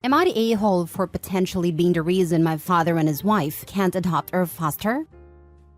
Am I the a-hole for potentially being the reason my father and his wife can't adopt or foster?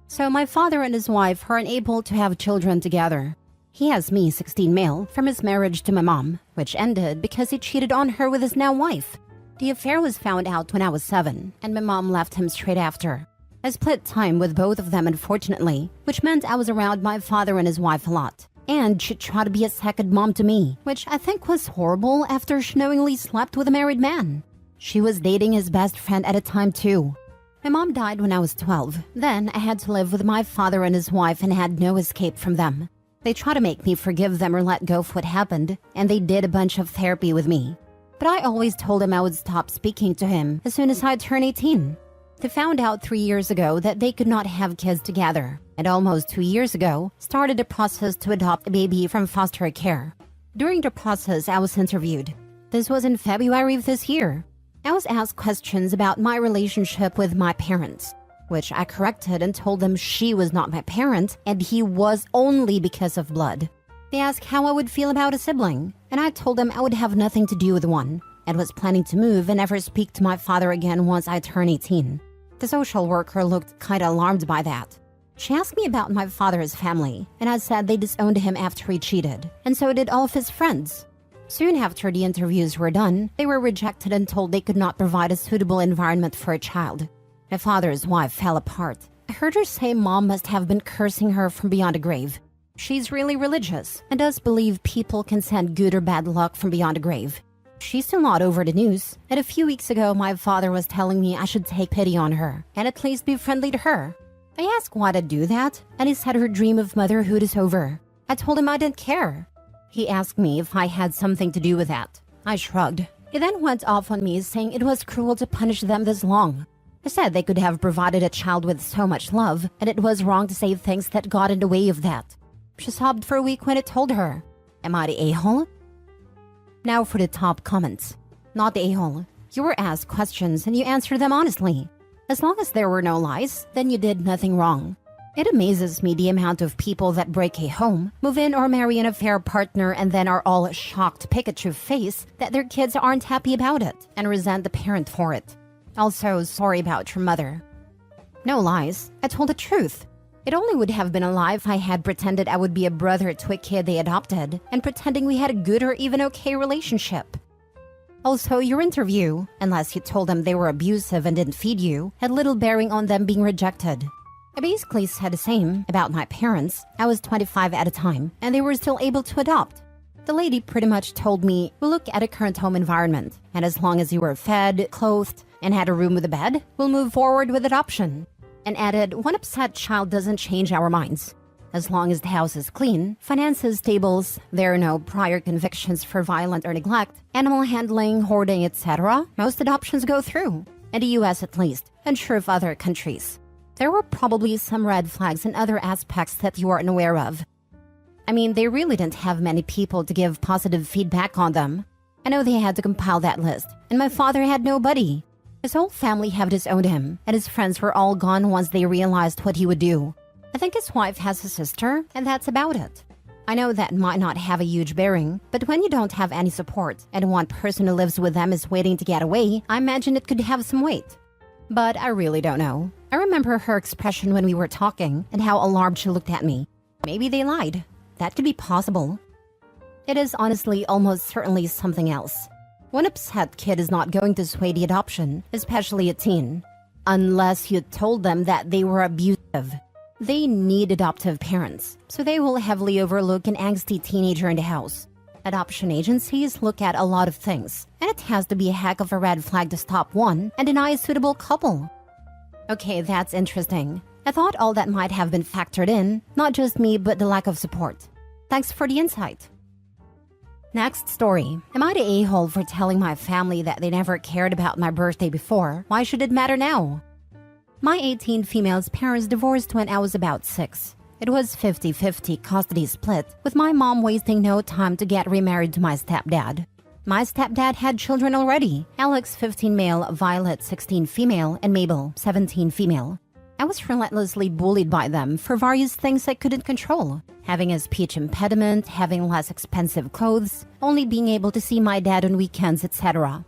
So my father and his wife are unable to have children together. He has me, 16 male, from his marriage to my mom, which ended because he cheated on her with his now wife. The affair was found out when I was 7, and my mom left him straight after. I split time with both of them, unfortunately, which meant I was around my father and his wife a lot. And she tried to be a second mom to me, which I think was horrible after she knowingly slept with a married man. She was dating his best friend at a time too. My mom died when I was 12. Then I had to live with my father and his wife and had no escape from them. They tried to make me forgive them or let go of what happened, and they did a bunch of therapy with me. But I always told him I would stop speaking to him as soon as I turned 18. They found out 3 years ago that they could not have kids together, and almost 2 years ago started a process to adopt a baby from foster care. During the process, I was interviewed. This was in February of this year. I was asked questions about my relationship with my parents, which I corrected and told them she was not my parent and he was only because of blood. They asked how I would feel about a sibling, and I told them I would have nothing to do with one and was planning to move and never speak to my father again once I turned 18. The social worker looked kinda alarmed by that. She asked me about my father's family, and I said they disowned him after he cheated, and so did all of his friends. Soon after the interviews were done, they were rejected and told they could not provide a suitable environment for a child. My father's wife fell apart. I heard her say mom must have been cursing her from beyond the grave. She's really religious and does believe people can send good or bad luck from beyond the grave. She's still not over the news, and a few weeks ago my father was telling me I should take pity on her and at least be friendly to her. I asked why to do that, and he said her dream of motherhood is over. I told him I didn't care. He asked me if I had something to do with that. I shrugged. He then went off on me saying it was cruel to punish them this long. I said they could have provided a child with so much love, and it was wrong to say things that got in the way of that. She sobbed for a week when I told her. Am I the a-hole? Now for the top comments. Not the a-hole. You were asked questions and you answered them honestly. As long as there were no lies, then you did nothing wrong. It amazes me the amount of people that break a home, move in or marry an affair partner and then are all shocked Pikachu face that their kids aren't happy about it and resent the parent for it. Also, sorry about your mother. No lies. I told the truth. It only would have been a lie if I had pretended I would be a brother to a kid they adopted and pretending we had a good or even okay relationship. Also, your interview, unless you told them they were abusive and didn't feed you, had little bearing on them being rejected. I basically said the same about my parents. I was 25 at a time, and they were still able to adopt. The lady pretty much told me, we'll look at a current home environment, and as long as you were fed, clothed, and had a room with a bed, we'll move forward with adoption. And added, one upset child doesn't change our minds. As long as the house is clean, finances stable, there are no prior convictions for violent or neglect, animal handling, hoarding, etc., most adoptions go through. In the US at least, unsure of other countries. There were probably some red flags and other aspects that you aren't aware of. I mean, they really didn't have many people to give positive feedback on them. I know they had to compile that list, and my father had nobody. His whole family had disowned him, and his friends were all gone once they realized what he would do. I think his wife has a sister, and that's about it. I know that might not have a huge bearing, but when you don't have any support, and one person who lives with them is waiting to get away, I imagine it could have some weight. But I really don't know. I remember her expression when we were talking, and how alarmed she looked at me. Maybe they lied. That could be possible. It is honestly almost certainly something else. One upset kid is not going to sway the adoption, especially a teen. Unless you told them that they were abusive. They need adoptive parents, so they will heavily overlook an angsty teenager in the house. Adoption agencies look at a lot of things, and it has to be a heck of a red flag to stop one and deny a suitable couple. Okay, that's interesting. I thought all that might have been factored in, not just me but the lack of support. Thanks for the insight. Next story. Am I the a-hole for telling my family that they never cared about my birthday before? Why should it matter now? My 18 female's parents divorced when I was about 6. It was 50-50 custody split, with my mom wasting no time to get remarried to my stepdad. My stepdad had children already. Alex, 15 male, Violet, 16 female, and Mabel, 17 female. I was relentlessly bullied by them for various things I couldn't control. Having a speech impediment, having less expensive clothes, only being able to see my dad on weekends, etc.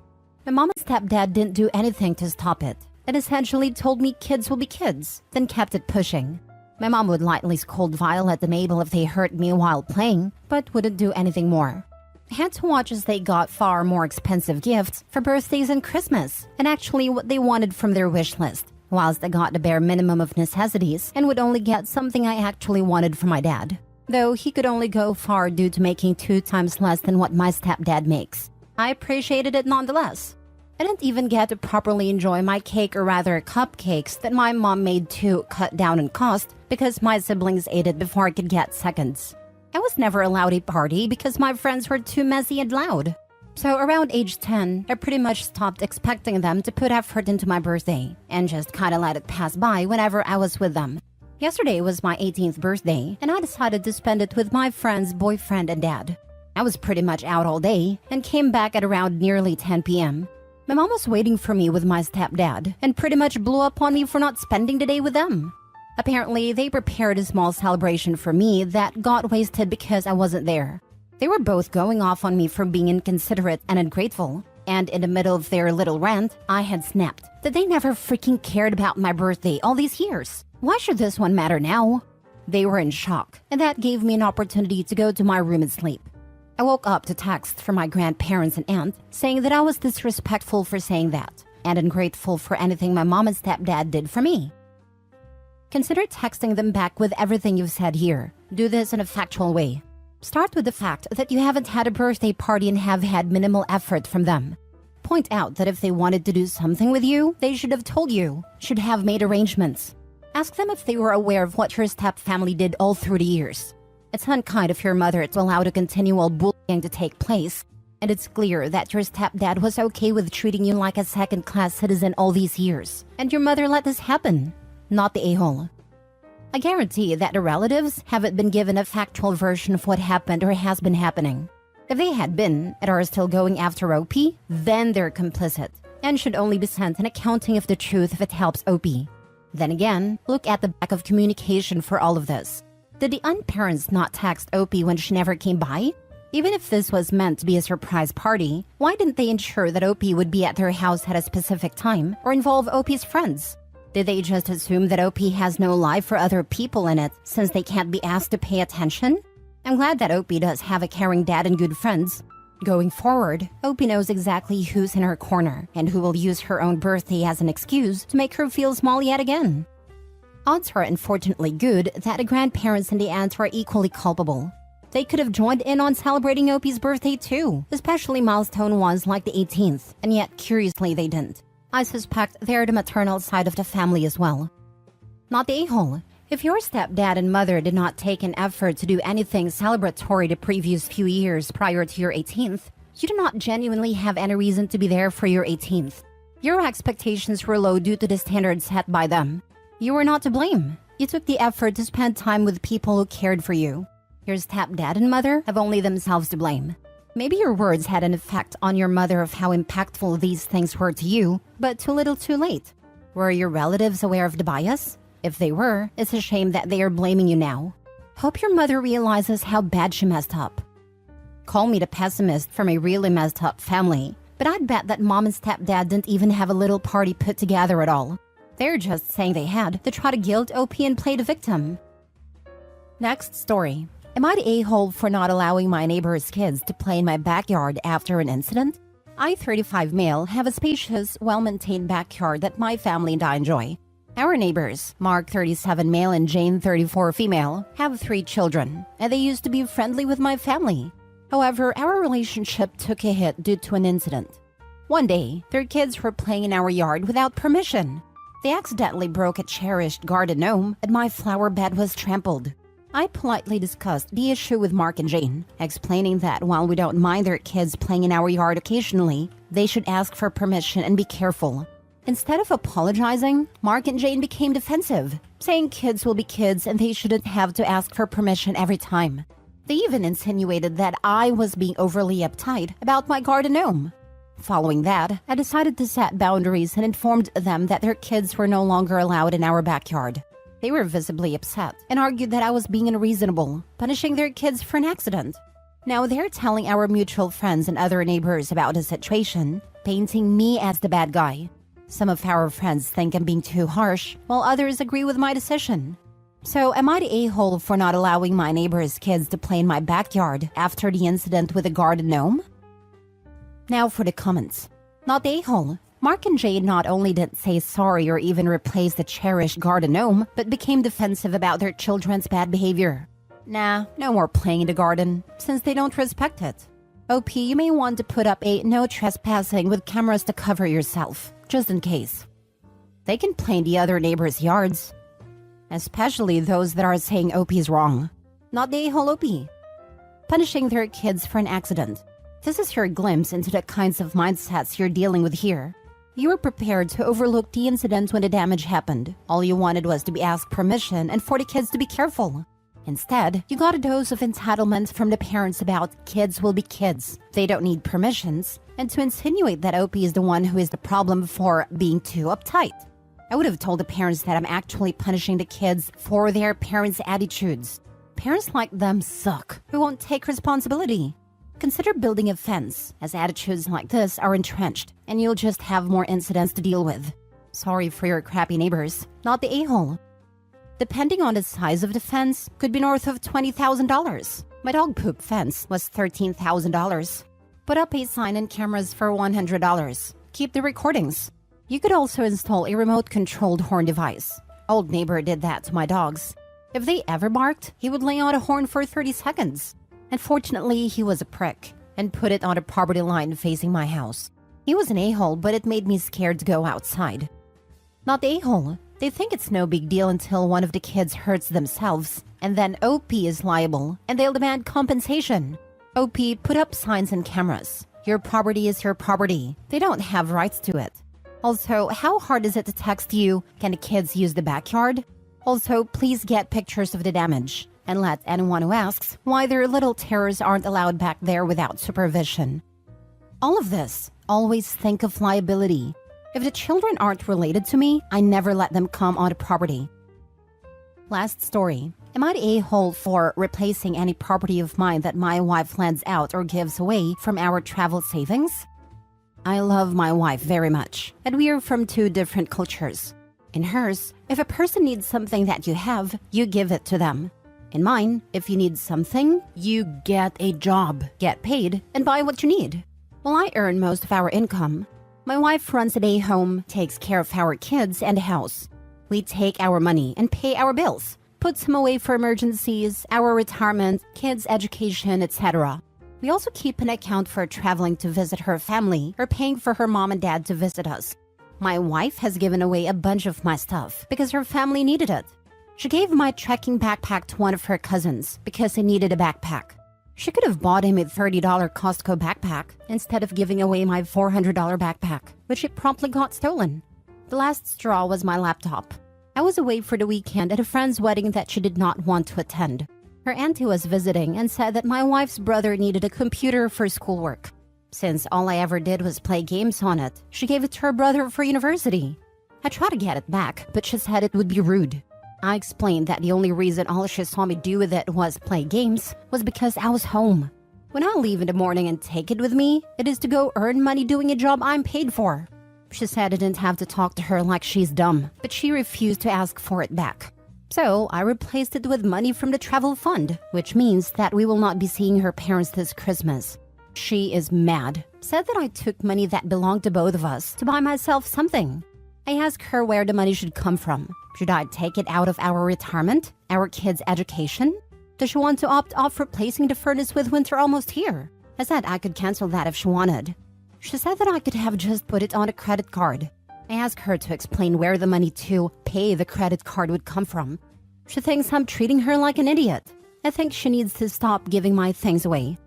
My mom and stepdad didn't do anything to stop it, and essentially told me kids will be kids, then kept it pushing. My mom would lightly scold Violet and Mabel if they hurt me while playing, but wouldn't do anything more. I had to watch as they got far more expensive gifts for birthdays and Christmas, and actually what they wanted from their wish list, whilst I got the bare minimum of necessities and would only get something I actually wanted from my dad. Though he could only go far due to making 2 times less than what my stepdad makes. I appreciated it nonetheless. I didn't even get to properly enjoy my cake, or rather cupcakes, that my mom made to cut down in cost because my siblings ate it before I could get seconds. I was never allowed a party because my friends were too messy and loud. So around age 10, I pretty much stopped expecting them to put effort into my birthday and just kinda let it pass by whenever I was with them. Yesterday was my 18th birthday, and I decided to spend it with my friend's boyfriend and dad. I was pretty much out all day and came back at around nearly 10 p.m. My mom was waiting for me with my stepdad and pretty much blew up on me for not spending the day with them. Apparently, they prepared a small celebration for me that got wasted because I wasn't there. They were both going off on me for being inconsiderate and ungrateful, and in the middle of their little rant, I had snapped that they never freaking cared about my birthday all these years. Why should this one matter now? They were in shock, and that gave me an opportunity to go to my room and sleep. I woke up to texts from my grandparents and aunt saying that I was disrespectful for saying that, and ungrateful for anything my mom and stepdad did for me. Consider texting them back with everything you've said here. Do this in a factual way. Start with the fact that you haven't had a birthday party and have had minimal effort from them. Point out that if they wanted to do something with you, they should have told you, should have made arrangements. Ask them if they were aware of what your step-family did all through the years. It's unkind of your mother to allow the continual bullying to take place, and it's clear that your stepdad was okay with treating you like a second-class citizen all these years, and your mother let this happen, not the a-hole. I guarantee that the relatives haven't been given a factual version of what happened or has been happening. If they had been and are still going after OP, then they're complicit, and should only be sent an accounting of the truth if it helps OP. Then again, look at the back of communication for all of this. Did the unparents not text OP when she never came by? Even if this was meant to be a surprise party, why didn't they ensure that OP would be at their house at a specific time or involve OP's friends? Did they just assume that OP has no life for other people in it since they can't be asked to pay attention? I'm glad that OP does have a caring dad and good friends. Going forward, OP knows exactly who's in her corner and who will use her own birthday as an excuse to make her feel small yet again. Odds are unfortunately good that the grandparents and the aunts are equally culpable. They could have joined in on celebrating OP's birthday too, especially milestone ones like the 18th, and yet curiously they didn't. I suspect they're the maternal side of the family as well. Not the a-hole. If your stepdad and mother did not take an effort to do anything celebratory the previous few years prior to your 18th, you do not genuinely have any reason to be there for your 18th. Your expectations were low due to the standards set by them. You were not to blame. You took the effort to spend time with people who cared for you. Your stepdad and mother have only themselves to blame. Maybe your words had an effect on your mother of how impactful these things were to you, but too little too late. Were your relatives aware of the bias? If they were, it's a shame that they are blaming you now. Hope your mother realizes how bad she messed up. Call me the pessimist from a really messed up family, but I'd bet that mom and stepdad didn't even have a little party put together at all. They're just saying they had to try to guilt OP and play the victim. Next story. Am I the a-hole for not allowing my neighbor's kids to play in my backyard after an incident? I, 35 male, have a spacious, well-maintained backyard that my family and I enjoy. Our neighbors, Mark, 37 male, and Jane, 34 female, have 3 children, and they used to be friendly with my family. However, our relationship took a hit due to an incident. One day, their kids were playing in our yard without permission. They accidentally broke a cherished garden gnome, and my flower bed was trampled. I politely discussed the issue with Mark and Jane, explaining that while we don't mind their kids playing in our yard occasionally, they should ask for permission and be careful. Instead of apologizing, Mark and Jane became defensive, saying kids will be kids and they shouldn't have to ask for permission every time. They even insinuated that I was being overly uptight about my garden gnome. Following that, I decided to set boundaries and informed them that their kids were no longer allowed in our backyard. They were visibly upset and argued that I was being unreasonable, punishing their kids for an accident. Now they're telling our mutual friends and other neighbors about the situation, painting me as the bad guy. Some of our friends think I'm being too harsh, while others agree with my decision. So am I the a-hole for not allowing my neighbor's kids to play in my backyard after the incident with the garden gnome? Now for the comments. Not the a-hole. Mark and Jade not only didn't say sorry or even replace the cherished garden gnome, but became defensive about their children's bad behavior. Nah, no more playing in the garden, since they don't respect it. OP, you may want to put up a no trespassing with cameras to cover yourself, just in case. They can play in the other neighbors' yards. Especially those that are saying OP's wrong. Not the a-hole OP. Punishing their kids for an accident. This is your glimpse into the kinds of mindsets you're dealing with here. You were prepared to overlook the incident when the damage happened. All you wanted was to be asked permission and for the kids to be careful. Instead, you got a dose of entitlement from the parents about kids will be kids. They don't need permissions. And to insinuate that OP is the one who is the problem for being too uptight. I would have told the parents that I'm actually punishing the kids for their parents' attitudes. Parents like them suck, who won't take responsibility. Consider building a fence, as attitudes like this are entrenched, and you'll just have more incidents to deal with. Sorry for your crappy neighbors, not the a-hole. Depending on the size of the fence, could be north of $20,000. My dog poop fence was $13,000. Put up a sign and cameras for $100. Keep the recordings. You could also install a remote-controlled horn device. Old neighbor did that to my dogs. If they ever barked, he would lay on a horn for 30 seconds. Unfortunately, he was a prick and put it on a property line facing my house. He was an a-hole, but it made me scared to go outside. Not the a-hole. They think it's no big deal until one of the kids hurts themselves, and then OP is liable, and they'll demand compensation. OP, put up signs and cameras. Your property is your property. They don't have rights to it. Also, how hard is it to text you, can the kids use the backyard? Also, please get pictures of the damage, and let anyone who asks why their little terrors aren't allowed back there without supervision. All of this, always think of liability. If the children aren't related to me, I never let them come on the property. Last story. Am I the a-hole for replacing any property of mine that my wife lends out or gives away from our travel savings? I love my wife very much, and we are from two different cultures. In hers, if a person needs something that you have, you give it to them. In mine, if you need something, you get a job, get paid, and buy what you need. Well, I earn most of our income. My wife runs a day home, takes care of our kids and the house. We take our money and pay our bills, put some away for emergencies, our retirement, kids' education, etc. We also keep an account for traveling to visit her family or paying for her mom and dad to visit us. My wife has given away a bunch of my stuff because her family needed it. She gave my trekking backpack to one of her cousins because he needed a backpack. She could have bought him a $30 Costco backpack instead of giving away my $400 backpack, which she promptly got stolen. The last straw was my laptop. I was away for the weekend at a friend's wedding that she did not want to attend. Her auntie was visiting and said that my wife's brother needed a computer for schoolwork. Since all I ever did was play games on it, she gave it to her brother for university. I tried to get it back, but she said it would be rude. I explained that the only reason all she saw me do with it was play games was because I was home. When I leave in the morning and take it with me, it is to go earn money doing a job I'm paid for. She said I didn't have to talk to her like she's dumb, but she refused to ask for it back. So I replaced it with money from the travel fund, which means that we will not be seeing her parents this Christmas. She is mad, said that I took money that belonged to both of us to buy myself something. I asked her where the money should come from. Should I take it out of our retirement? Our kids' education? Does she want to opt off replacing the furnace with winter almost here? I said I could cancel that if she wanted. She said that I could have just put it on a credit card. I asked her to explain where the money to pay the credit card would come from. She thinks I'm treating her like an idiot. I think she needs to stop giving my things away.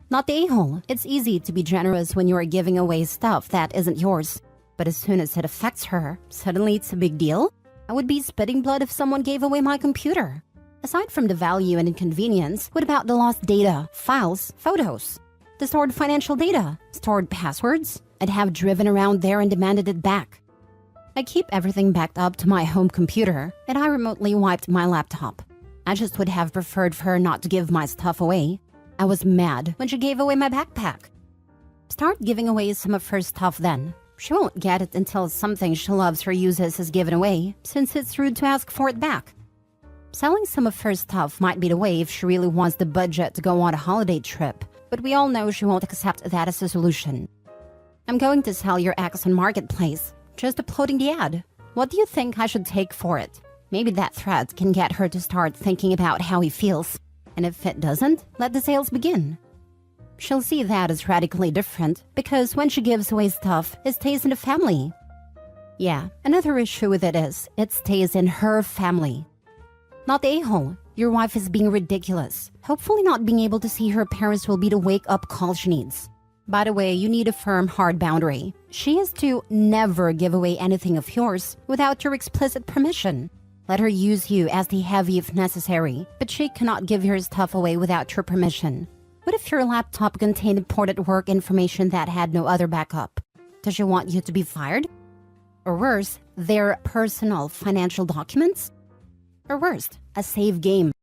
Not the a-hole. It's easy to be generous when you are giving away stuff that isn't yours. But as soon as it affects her, suddenly it's a big deal? I would be spitting blood if someone gave away my computer. Aside from the value and inconvenience, what about the lost data, files, photos? The stored financial data, stored passwords? I'd have driven around there and demanded it back. I keep everything backed up to my home computer, and I remotely wiped my laptop. I just would have preferred for her not to give my stuff away. I was mad when she gave away my backpack. Start giving away some of her stuff then. She won't get it until something she loves or uses is given away, since it's rude to ask for it back. Selling some of her stuff might be the way if she really wants the budget to go on a holiday trip, but we all know she won't accept that as a solution. I'm going to sell your ex on Marketplace. Just uploading the ad. What do you think I should take for it? Maybe that threat can get her to start thinking about how he feels. And if it doesn't, let the sales begin. She'll see that as radically different, because when she gives away stuff, it stays in the family. Yeah, another issue with it is, it stays in her family. Not the a-hole. Your wife is being ridiculous. Hopefully not being able to see her parents will be the wake-up call she needs. By the way, you need a firm, hard boundary. She is to never give away anything of yours without your explicit permission. Let her use you as the heavy if necessary, but she cannot give your stuff away without your permission. What if your laptop contained important work information that had no other backup? Does she want you to be fired? Or worse, their personal financial documents? Or worst, a save game.